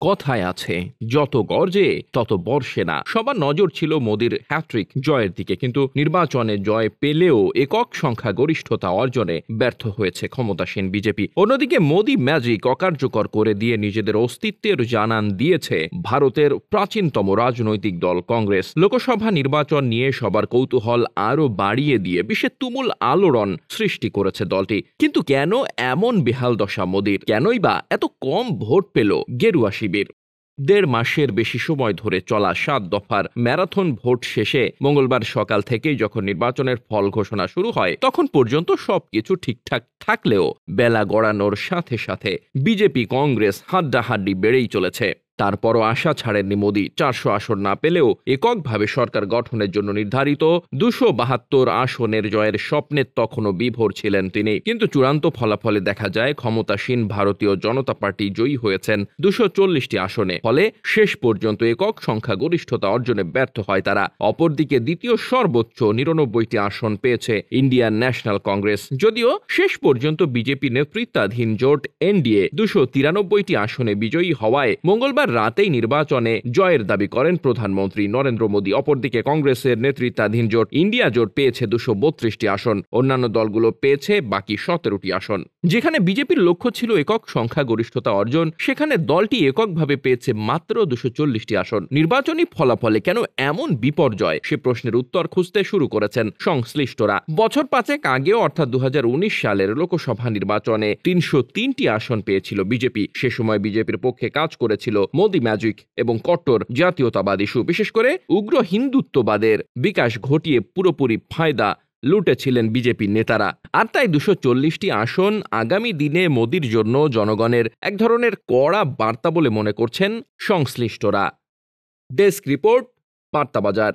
কথায় আছে, যত গর্জে তত বর্ষে না। সবার নজর ছিল মোদির হ্যাট্রিক জয়ের দিকে, কিন্তু নির্বাচনে জয় পেলেও একক সংখ্যাগরিষ্ঠতা অর্জনে ব্যর্থ হয়েছে ক্ষমতাসীন বিজেপি। অন্যদিকে মোদি ম্যাজিক অকার্যকর করে দিয়ে নিজেদের অস্তিত্বের জানান দিয়েছে ভারতের প্রাচীনতম রাজনৈতিক দল কংগ্রেস। লোকসভা নির্বাচন নিয়ে সবার কৌতূহল আরও বাড়িয়ে দিয়ে বিশ্বে তুমুল আলোড়ন সৃষ্টি করেছে দলটি। কিন্তু কেন এমন বেহাল দশা মোদির? কেনই বা এত কম ভোট পেল গেরুয়া শিবির? ১.৫ মাসের বেশি সময় ধরে চলা ৭ দফার ম্যারাথন ভোট শেষে মঙ্গলবার সকাল থেকেই যখন নির্বাচনের ফল ঘোষণা শুরু হয়, তখন পর্যন্ত সবকিছু ঠিকঠাক থাকলেও বেলা গড়ানোর সাথে সাথে বিজেপি কংগ্রেস হাড্ডাহাড্ডি বেড়েই চলেছে। তারপরও আশা ছাড়েননি মোদি। ৪০০ আসন না পেলেও এককভাবে সরকার গঠনের জন্য নির্ধারিত ২৭২ আসনের জয়ের স্বপ্নে তখনও বিভোর ছিলেন তিনি। কিন্তু চূড়ান্ত ফলাফলে দেখা যায় ক্ষমতাসীন ভারতীয় জনতা পার্টি জয়ী হয়েছেন ২৪০টি আসনে। ফলে শেষ পর্যন্ত একক সংখ্যাগরিষ্ঠতা অর্জনে ব্যর্থ হয় তারা। অপরদিকে দ্বিতীয় সর্বোচ্চ ৯৯টি আসন পেয়েছে ইন্ডিয়ান ন্যাশনাল কংগ্রেস। যদিও শেষ পর্যন্ত বিজেপি নেতৃত্বাধীন জোট এনডিএ ২৯৩টি আসনে বিজয়ী হওয়ায় মঙ্গলবার রাতেই নির্বাচনে জয়ের দাবি করেন প্রধানমন্ত্রী নরেন্দ্র মোদী। অপরদিকে কংগ্রেসের নেতৃত্বাধীন জোট ইন্ডিয়া জোট পেয়েছে ২৩২টি আসন, অন্যান্য দলগুলো পেয়েছে বাকি ১৭টি আসন। যেখানে বিজেপির লক্ষ্য ছিল একক সংখ্যাগরিষ্ঠতা অর্জন, সেখানে দলটি এককভাবে পেয়েছে মাত্র ২৪০টি আসন। নির্বাচনী ফলাফলে কেন এমন বিপর্যয়, সে প্রশ্নের উত্তর খুঁজতে শুরু করেছেন সংশ্লিষ্টরা। বছর ৫ আগেও অর্থাৎ ২০১৯ সালের লোকসভা নির্বাচনে ৩০৩টি আসন পেয়েছিল বিজেপি। সে সময় বিজেপির পক্ষে কাজ করেছিল মোদি ম্যাজিক এবং কট্টর জাতীয়তাবাদ ইস্যু। বিশেষ করে উগ্র হিন্দুত্ববাদের বিকাশ ঘটিয়ে পুরোপুরি ফায়দা লুটেছিলেন বিজেপি নেতারা। আর তাই ২৪০টি আসন আগামী দিনে মোদির জন্য জনগণের এক ধরনের কড়া বার্তা বলে মনে করছেন সংশ্লিষ্টরা। Desk report, বার্তাবাজার।